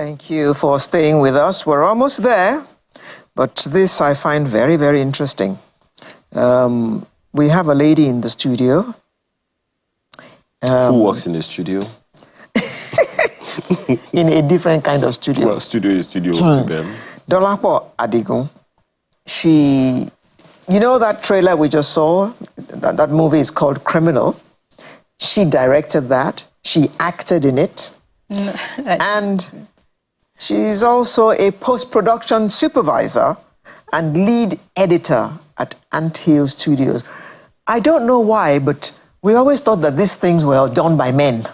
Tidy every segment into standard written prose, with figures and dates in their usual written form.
Thank you for staying with us. We're almost there, but this I find very, very interesting. We have a lady in the studio. Who works in the studio? In a different kind of studio. Well, studio is studio to them. Dolapo Adigun. You know that trailer we just saw? That movie is called Criminal. She directed that. She acted in it. And she's also a post-production supervisor and lead editor at Ant Hill Studios. I don't know why, but we always thought that these things were done by men.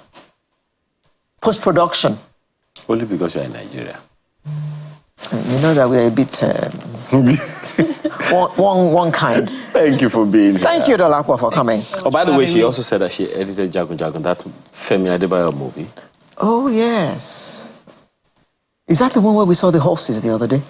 Post-production. Only because you're in Nigeria. You know that we're a bit one kind. Thank you for being here. Thank you, Dolapo, for coming. Oh, by the way, she also said that she edited Jagun Jagun, that Femi Adebayo movie. Oh, yes. Is that the one where we saw the horses the other day?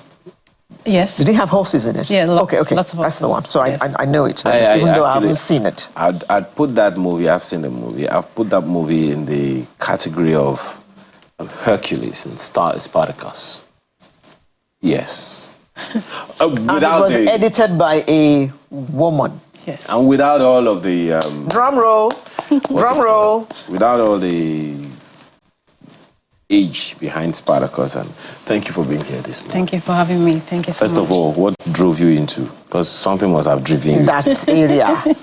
Yes. Did it have horses in it? Yeah, lots, okay. Lots of horses. That's the one. So yes. I know it's there, even though I haven't seen it. I'd put that movie, I've seen the movie, I've put that movie in the category of Hercules and Spartacus. Yes. And it was edited by a woman. Yes. And without all of the... drum roll. Drum roll. Without all the age behind Spartacus. And thank you for being here this morning. Thank you for having me. Thank you so much. First of all, what drove you into? Because something must have driven you. That area.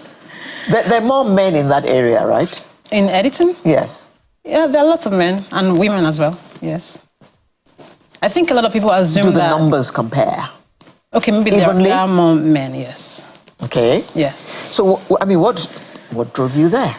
There are more men in that area, right? In editing? Yes. Yeah, there are lots of men and women as well. Yes. I think a lot of people assume that... Do the numbers compare? Okay, maybe there are more men, yes. Okay. Yes. So, I mean, what drove you there?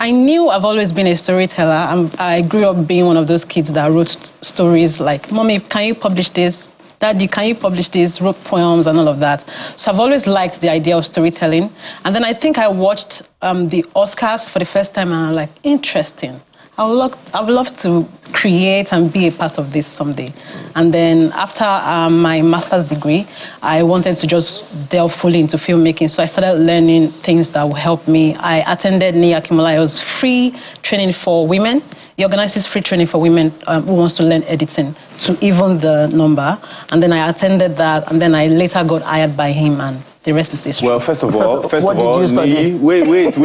I knew I've always been a storyteller. I grew up being one of those kids that wrote stories like, Mommy, can you publish this? Daddy, can you publish this? Wrote poems and all of that. So I've always liked the idea of storytelling. And then I think I watched the Oscars for the first time and I'm like, interesting. I would love to create and be a part of this someday. And then after my master's degree, I wanted to just delve fully into filmmaking. So I started learning things that will help me. I attended Nia Kimolayo's free training for women. He organizes free training for women who wants to learn editing to even the number. And then I attended that, and then I later got hired by him, and the rest is history. Well, first of all, did you study? Wait.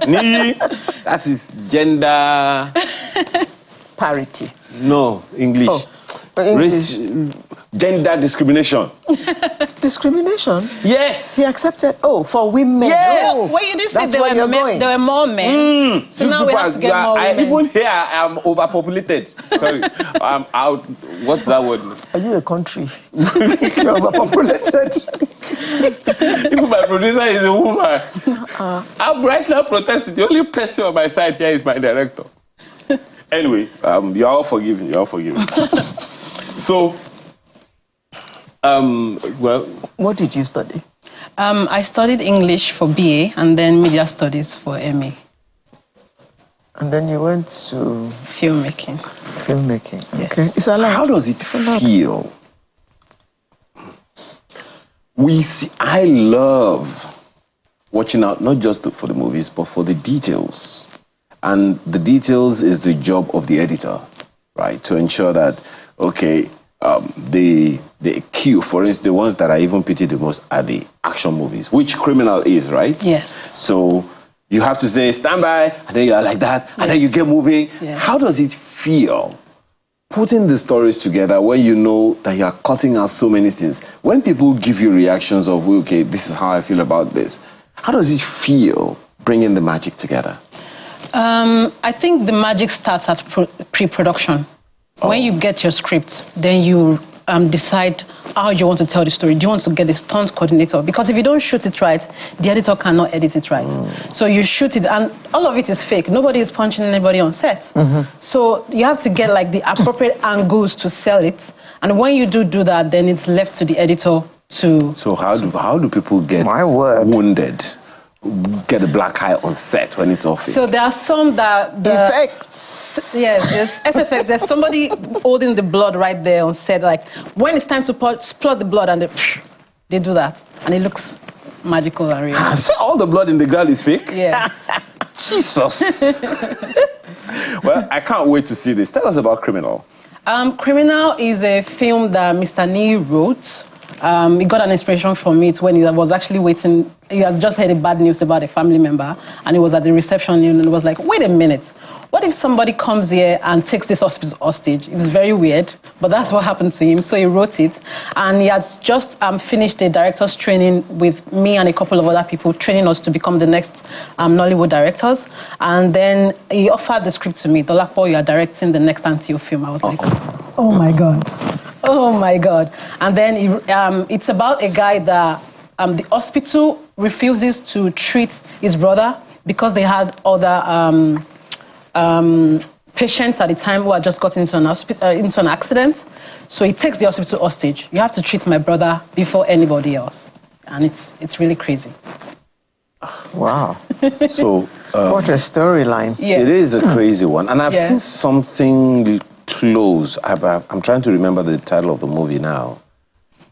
Ni, that is gender... Parity. No, English. Oh, English. Race, gender discrimination. Discrimination? Yes. He accepted. Oh, for women. Yes. Oh, well, you did say there were more men. So now we have to get more women. Even here, I am overpopulated. Sorry. I'm out. What's that word? Are you a country? You're overpopulated. Even my producer is a woman. I'm right now protesting. The only person on my side here is my director. Anyway, you're all forgiven. You're all forgiven. So, well... What did you study? I studied English for BA and then media studies for MA. And then you went to... Filmmaking. Filmmaking, yes. Okay. It's allowed. How does it feel? I love watching out, not just for the movies, but for the details. And the details is the job of the editor, right? To ensure that, okay, the cue, for instance, the ones that I even pity the most are the action movies, which Criminal is, right? Yes. So you have to say, stand by, and then you're like that, and then you get moving. Yes. How does it feel putting the stories together when you know that you are cutting out so many things? When people give you reactions of, okay, this is how I feel about this, how does it feel bringing the magic together? I think the magic starts at pre-production. Oh. When you get your script, then you decide how you want to tell the story. Do you want to get a stunt coordinator? Because if you don't shoot it right, the editor cannot edit it right. So you shoot it, and all of it is fake. Nobody is punching anybody on set. So you have to get like the appropriate angles to sell it. And when you do that, then it's left to the editor to... So how do people get wounded? Get a black eye on set when it's off? So there are some that... Effects. Yes, there's effect. There's somebody holding the blood right there on set. Like, when it's time to splot the blood, and they do that. And it looks magical and real. So all the blood in the ground is fake? Yeah. Jesus. Well, I can't wait to see this. Tell us about Criminal. Criminal is a film that Mr. Nee wrote. He got an inspiration from it when he was actually waiting. He has just heard a bad news about a family member, and he was at the reception and was like, wait a minute, what if somebody comes here and takes this hospital hostage? It's very weird, but that's what happened to him. So he wrote it, and he has just finished a director's training with me and a couple of other people, training us to become the next Nollywood directors. And then he offered the script to me. Dolapo, you are directing the next Antio film. I was like, oh my God. Oh my God. And then it's about a guy that the hospital refuses to treat his brother because they had other patients at the time who had just got into an accident. So he takes the hospital hostage. You have to treat my brother before anybody else. And it's really crazy. Wow. So what a storyline. It is a crazy one. And I've seen something close. I'm trying to remember the title of the movie now.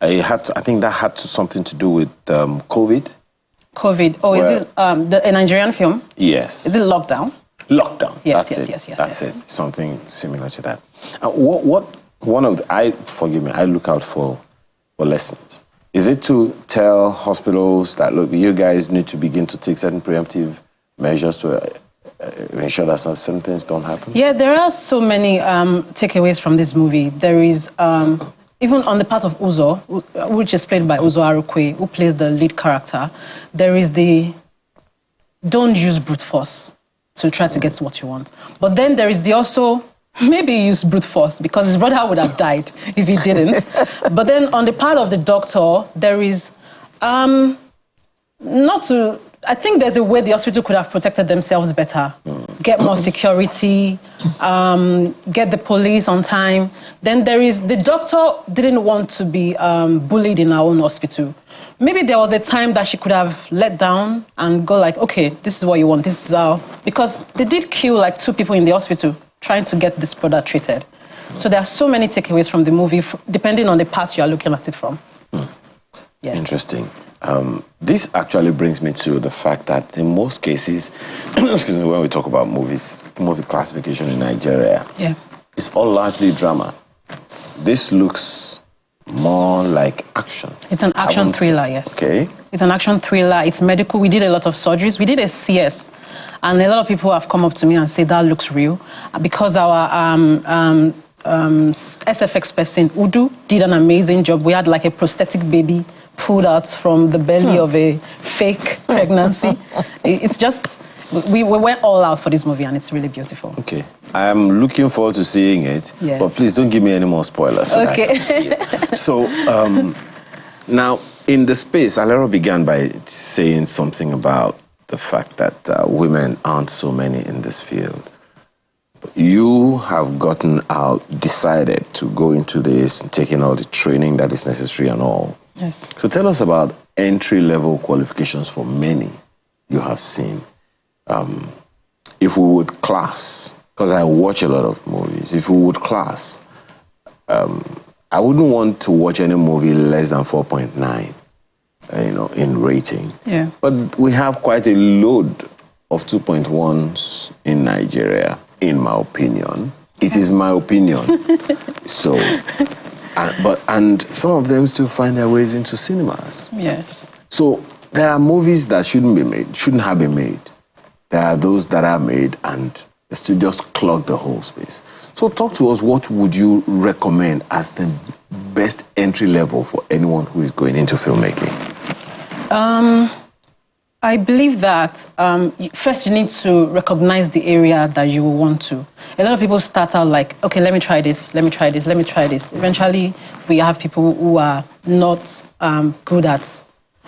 I think that had something to do with COVID. COVID. Oh, is it a Nigerian film? Yes. Is it Lockdown? Lockdown. Yes, That's it. Something similar to that. Forgive me, I look out for lessons. Is it to tell hospitals that, look, you guys need to begin to take certain preemptive measures to ensure that certain things don't happen? Yeah, there are so many takeaways from this movie. There is, even on the part of Uzo, which is played by Uzo Arukwe, who plays the lead character, there is the don't use brute force to try to get what you want. But then there is the also, maybe use brute force because his brother would have died if he didn't. But then on the part of the doctor, there is I think there's a way the hospital could have protected themselves better. Get more security, get the police on time. Then there is, the doctor didn't want to be bullied in our own hospital. Maybe there was a time that she could have let down and go like, okay, this is what you want, this is how, because they did kill like 2 people in the hospital trying to get this brother treated. So there are so many takeaways from the movie, depending on the part you are looking at it from. Yeah. Interesting. This actually brings me to the fact that in most cases, excuse me, when we talk about movie classification in Nigeria, it's all largely drama. This looks more like action. It's an action thriller, yes. Okay. It's an action thriller. It's medical. We did a lot of surgeries. We did a CS. And a lot of people have come up to me and said that looks real. Because our SFX person, Udu, did an amazing job. We had like a prosthetic baby pulled out from the belly of a fake pregnancy. It's just, we went all out for this movie and it's really beautiful. Okay. I'm looking forward to seeing it, but please don't give me any more spoilers. So okay. I can see it. So now in the space, Alero began by saying something about the fact that women aren't so many in this field. You have gotten out, decided to go into this, taking all the training that is necessary and all. Yes. So tell us about entry-level qualifications for many you have seen. If we would class, because I watch a lot of movies, if we would class, I wouldn't want to watch any movie less than 4.9, in rating. Yeah. But we have quite a load of 2.1s in Nigeria, in my opinion. It is my opinion. So, and some of them still find their ways into cinemas. Yes. So there are movies that shouldn't have been made. There are those that are made and they still just clog the whole space. So talk to us, what would you recommend as the best entry level for anyone who is going into filmmaking? I believe that first you need to recognize the area that you will want to. A lot of people start out like, okay, let me try this, let me try this, let me try this. Eventually, we have people who are not good at,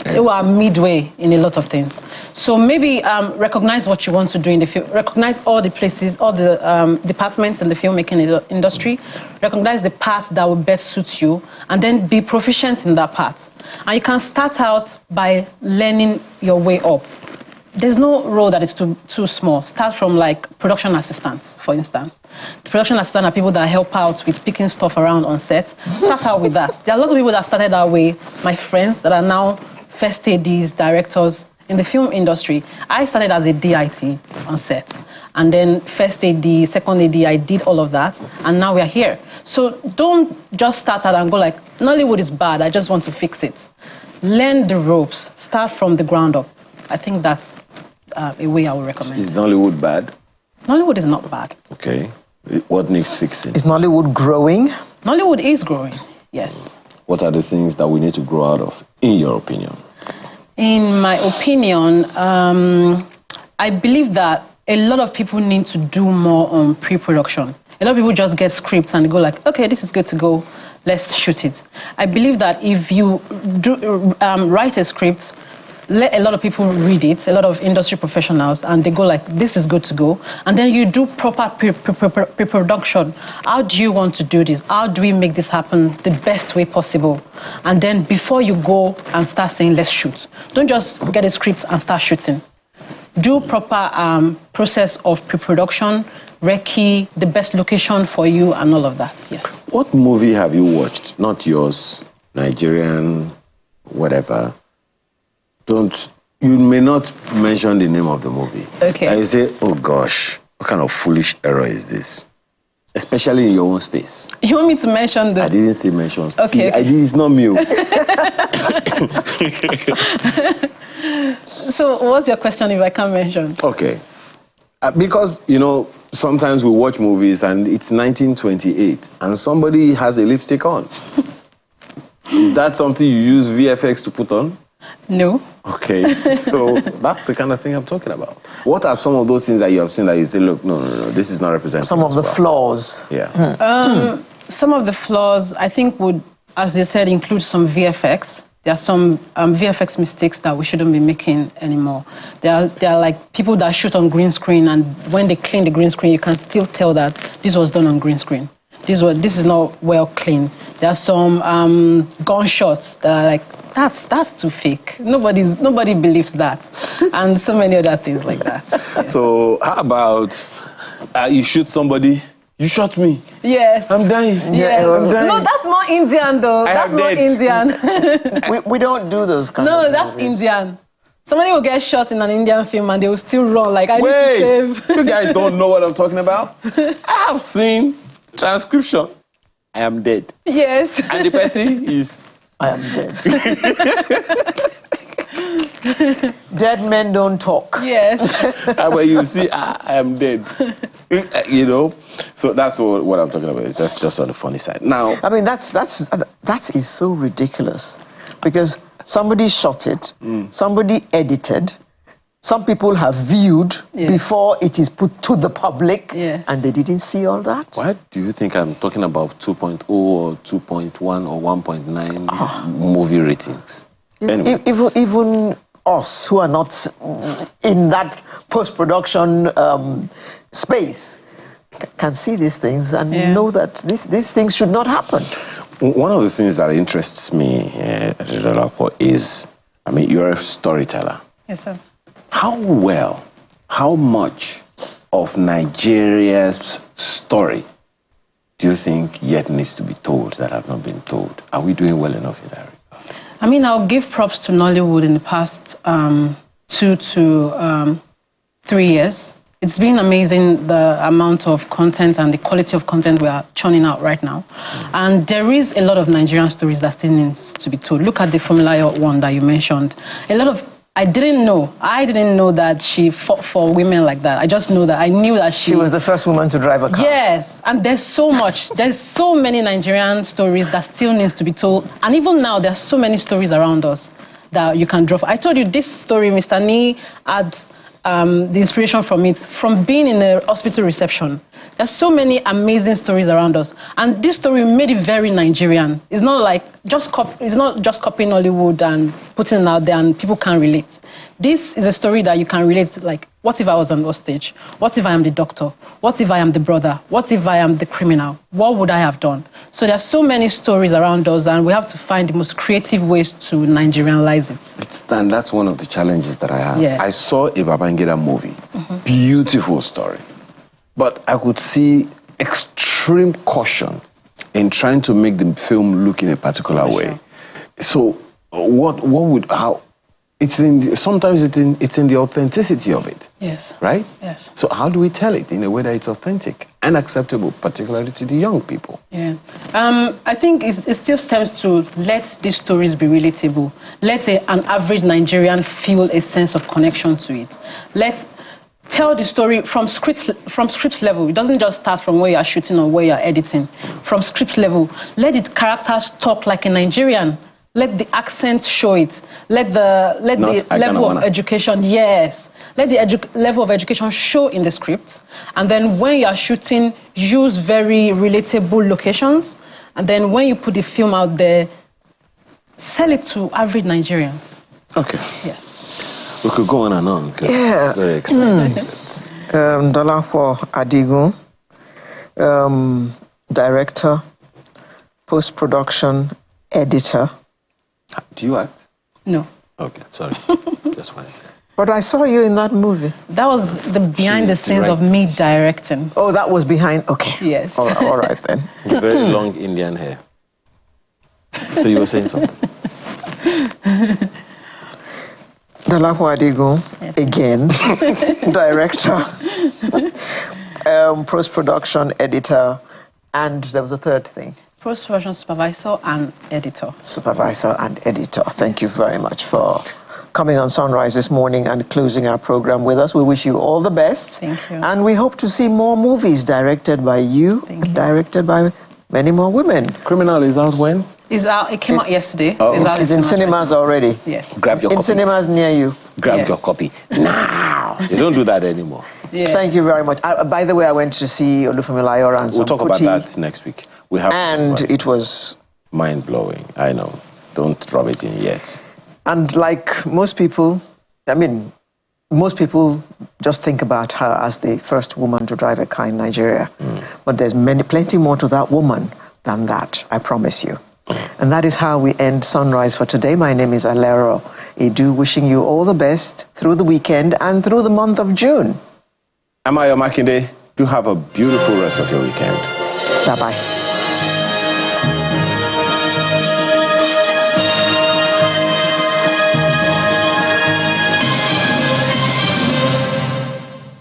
who are midway in a lot of things. So maybe recognize what you want to do in the film, recognize all the places, all the departments in the filmmaking industry, recognize the part that will best suit you, and then be proficient in that part. And you can start out by learning your way up. There's no role that is too small. Start from like production assistants, for instance. The production assistants are people that help out with picking stuff around on set. Start out with that. There are a lot of people that started that way. My friends that are now first ADs, directors in the film industry. I started as a DIT on set. and then first AD, second AD, I did all of that, and now we are here. So don't just start out and go like, Nollywood is bad, I just want to fix it. Learn the ropes, start from the ground up. I think that's a way I would recommend. Is Nollywood bad? Nollywood is not bad. Okay. What needs fixing? Is Nollywood growing? Nollywood is growing, yes. What are the things that we need to grow out of, in your opinion? In my opinion, I believe that a lot of people need to do more on pre-production. A lot of people just get scripts and they go like, okay, this is good to go, let's shoot it. I believe that if you write a script, let a lot of people read it, a lot of industry professionals, and they go like, this is good to go. And then you do proper pre-production. How do you want to do this? How do we make this happen the best way possible? And then before you go and start saying, let's shoot. Don't just get a script and start shooting. Do proper process of pre-production, recce, the best location for you, and all of that, yes. What movie have you watched? Not yours, Nigerian, whatever. You may not mention the name of the movie. Okay. And you say, oh gosh, what kind of foolish error is this? Especially in your own space. You want me to mention the... I didn't say mention. Okay. It's not me. So what's your question if I can't mention? Okay. Because, you know, sometimes we watch movies and it's 1928 and somebody has a lipstick on. Is that something you use VFX to put on? No. Okay, so that's the kind of thing I'm talking about. What are some of those things that you have seen that you say, look, no, this is not represented? Some of the flaws. Yeah. Some of the flaws, I think, would, as they said, include some VFX. There are some VFX mistakes that we shouldn't be making anymore. There are like people that shoot on green screen, and when they clean the green screen, you can still tell that this was done on green screen. This is not well clean. There are some gunshots that are like, that's too fake. Nobody believes that. And so many other things like that. Yeah. So how about you shoot somebody, you shot me. Yes. I'm dying. Yes. I'm dying. No, that's more Indian though. That's more Indian. we don't do those kind of No, that's movies. Indian. Somebody will get shot in an Indian film and they will still run like, I need to save. You guys don't know what I'm talking about? I have seen transcription. I am dead. Yes. And the person is... I am dead. Dead men don't talk. Yes. But you see, I am dead. You know? So that's what I'm talking about. That's just on the funny side. Now... I mean, that is so ridiculous. Because somebody shot it, somebody edited, some people have viewed before it is put to the public, and they didn't see all that. Why do you think I'm talking about 2.0 or 2.1 or 1.9 movie ratings? Anyway. Even us who are not in that post-production space can see these things and know that these things should not happen. One of the things that interests me, Dolapo, is, I mean, you're a storyteller. Yes, sir. How much of Nigeria's story do you think yet needs to be told that have not been told? Are we doing well enough in that regard? I mean, I'll give props to Nollywood in the past 2 to 3 years. It's been amazing, the amount of content and the quality of content we are churning out right now. And there is a lot of Nigerian stories that still needs to be told. Look at the Formula one that you mentioned. I didn't know that she fought for women like that. I just know that I knew that she was the first woman to drive a car. Yes, and there's so much. There's so many Nigerian stories that still needs to be told. And even now, there's so many stories around us that you can draw. I told you this story, Mr. Nee had the inspiration from it, from being in a hospital reception. There's so many amazing stories around us. And this story made it very Nigerian. It's not like it's not just copying Hollywood and putting it out there and people can relate. This is a story that you can relate to, like, what if I was on hostage? What if I am the doctor? What if I am the brother? What if I am the criminal? What would I have done? So there's so many stories around us and we have to find the most creative ways to Nigerianize it. And that's one of the challenges that I have. Yeah. I saw a Babangida movie. Beautiful story. But I could see extreme caution in trying to make the film look in a particular way. So sometimes it's in the authenticity of it. Yes. Right? Yes. So how do we tell it in a way that it's authentic and acceptable, particularly to the young people? Yeah. I think it still stems to let these stories be relatable. Let an average Nigerian feel a sense of connection to it. Let's tell the story from script level. It doesn't just start from where you're shooting or where you're editing. From script level, let the characters talk like a Nigerian. Let the accent show it. Let the level of education, yes. Let the level of education show in the script. And then when you're shooting, use very relatable locations. And then when you put the film out there, sell it to average Nigerians. Okay. Yes. We could go on and on. Yeah. It's very exciting. Dolapo Adigun, director, post-production, editor. Do you act? No. Okay, sorry. Just wanted to. But I saw you in that movie. That was the behind the scenes of me directing. Oh, that was behind, okay. Yes. All right then. Very long Indian hair. So you were saying something? Dolapo Adigun, Yes. again, director, post-production, editor, and there was a third thing. Post-production supervisor and editor. Supervisor and editor. Thank you very much for coming on Sunrise this morning and closing our program with us. We wish you all the best. Thank you. And we hope to see more movies directed by you, Thank you. directed by many more women. Criminal is out when? It's out. It came out yesterday. Oh. It's out It's in cinemas already. Yes. Grab your In copy. cinemas near you. Grab Yes. your copy now. You don't do that anymore. Yeah. Thank you very much. By the way, I went to see Olufemi Layora and We'll talk about Kuti, that next week. We have and it was, mind-blowing. I know. Don't rub it in yet. and like most people, I mean, most people just think about her as the first woman to drive a car in Nigeria. But there's plenty more to that woman than that, I promise you. And that is how we end Sunrise for today. My name is Alero Edu, wishing you all the best through the weekend and through the month of June. Am I your Makinde? Do have a beautiful rest of your weekend. Bye-bye.